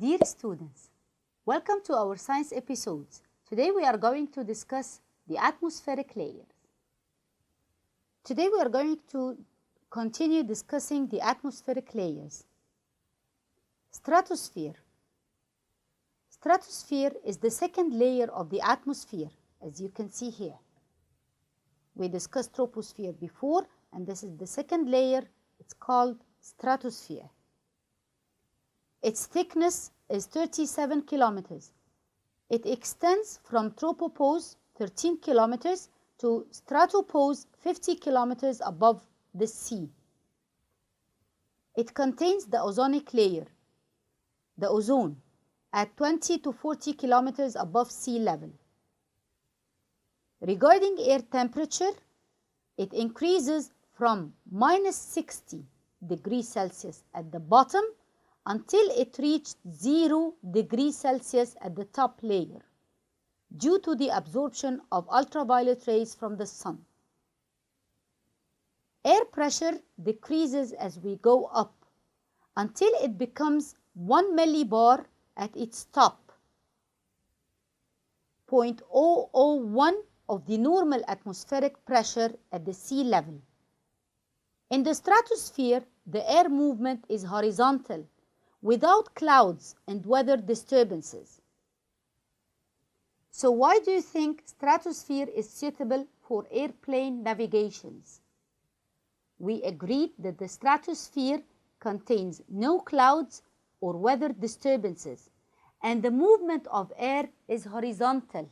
Dear students, welcome to our science episodes. Today we are going to discuss the atmospheric layers. Today we are going to continue discussing the atmospheric layers. Stratosphere. Stratosphere is the second layer of the atmosphere, as you can see here. We discussed troposphere before, and this is the second layer. It's called stratosphere. Its thickness is 37 kilometers. It extends from tropopause 13 kilometers to stratopause 50 kilometers above the sea. It contains the ozonic layer, the ozone, at 20 to 40 kilometers above sea level. Regarding air temperature, it increases from minus 60 degrees Celsius at the bottom until it reached 0 degrees Celsius at the top layer due to the absorption of ultraviolet rays from the sun. Air pressure decreases as we go up until it becomes 1 millibar at its top, 0.001 of the normal atmospheric pressure at the sea level. In the stratosphere, the air movement is horizontal, without clouds and weather disturbances. So why do you think stratosphere is suitable for airplane navigations? We agreed that the stratosphere contains no clouds or weather disturbances, and the movement of air is horizontal.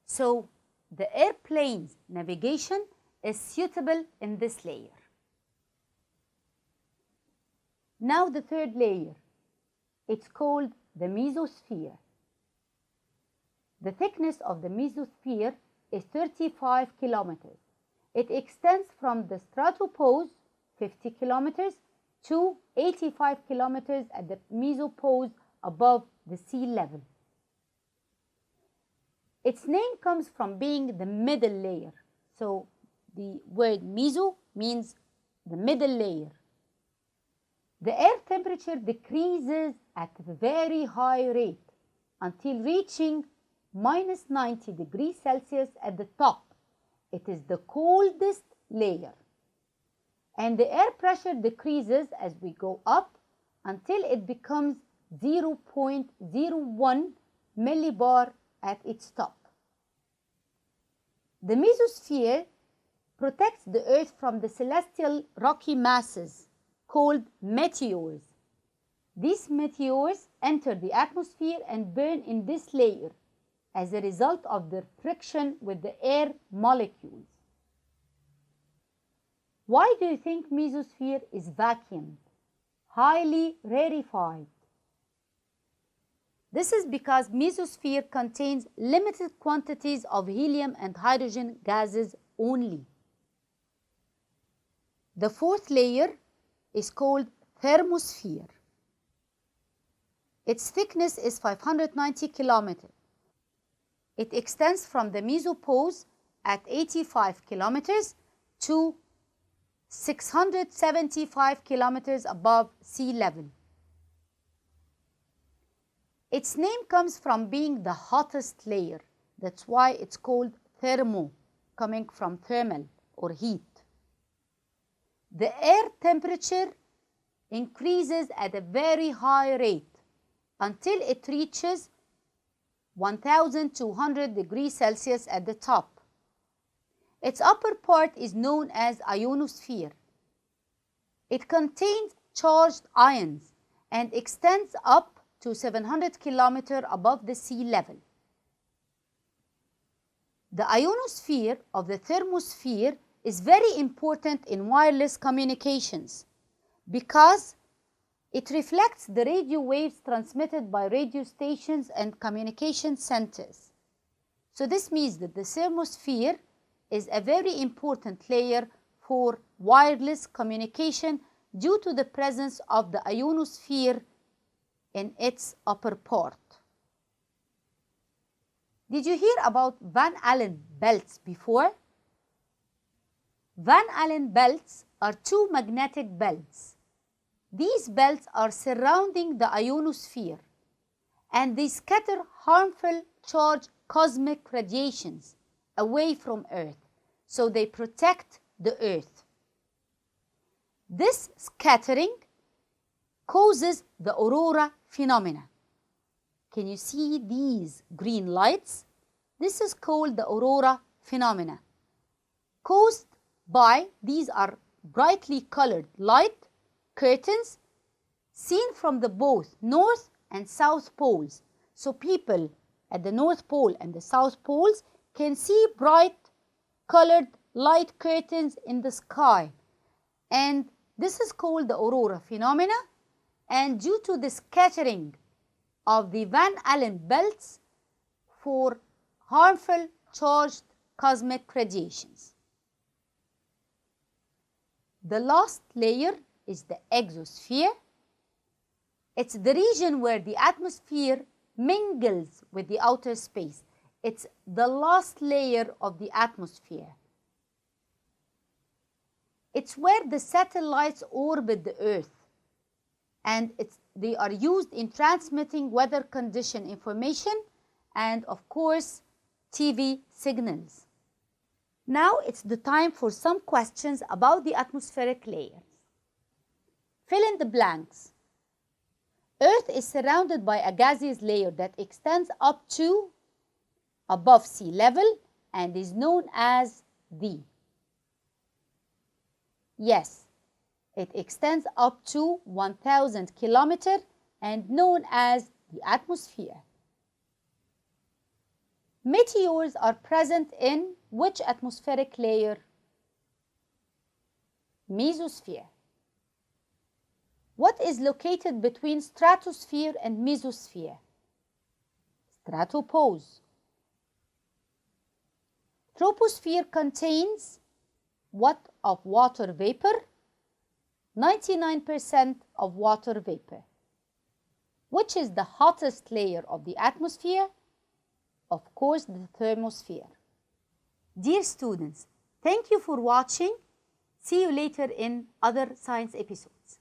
So the airplane's navigation is suitable in this layer. Now the third layer. It's called the mesosphere. The thickness of the mesosphere is 35 kilometers. It extends from the stratopause, 50 kilometers, to 85 kilometers at the mesopause above the sea level. Its name comes from being the middle layer. So the word meso means the middle layer. The air temperature decreases at a very high rate until reaching minus 90 degrees Celsius at the top. It is the coldest layer. And the air pressure decreases as we go up until it becomes 0.01 millibar at its top. The mesosphere protects the Earth from the celestial rocky masses called meteors. These meteors enter the atmosphere and burn in this layer as a result of their friction with the air molecules. Why do you think mesosphere is vacuumed, highly rarefied? This is because mesosphere contains limited quantities of helium and hydrogen gases only. The fourth layer is called thermosphere. Its thickness is 590 kilometers. It extends from the mesopause at 85 kilometers to 675 kilometers above sea level. Its name comes from being the hottest layer. That's why it's called thermo, coming from thermal or heat. The air temperature increases at a very high rate until it reaches 1200 degrees Celsius at the top. Its upper part is known as ionosphere. It contains charged ions and extends up to 700 kilometers above the sea level. The ionosphere of the thermosphere is very important in wireless communications because it reflects the radio waves transmitted by radio stations and communication centers. So this means that the thermosphere is a very important layer for wireless communication due to the presence of the ionosphere in its upper part. Did you hear about Van Allen belts before? Van Allen belts are two magnetic belts. These belts are surrounding the ionosphere and they scatter harmful charged cosmic radiations away from Earth, so they protect the Earth. This scattering causes the aurora phenomena. Can you see these green lights? This is called the aurora phenomena, caused by these are brightly colored light curtains seen from the both north and south poles. So people at the North Pole and the South Poles can see bright colored light curtains in the sky, and this is called the aurora phenomena. And due to the scattering of the Van Allen belts for harmful charged cosmic radiations. The last layer is the exosphere. It's the region where the atmosphere mingles with the outer space. It's the last layer of the atmosphere. It's where the satellites orbit the Earth, and they are used in transmitting weather condition information and, of course, TV signals. Now it's the time for some questions about the atmospheric layers. Fill in the blanks. Earth is surrounded by a gaseous layer that extends up to above sea level and is known as the. Yes, it extends up to 1,000 kilometers and known as the atmosphere. Meteors are present in which atmospheric layer? Mesosphere. What is located between stratosphere and mesosphere? Stratopause. Troposphere contains what of water vapor? 99% of water vapor. Which is the hottest layer of the atmosphere? Of course, the thermosphere. Dear students, thank you for watching. See you later in other science episodes.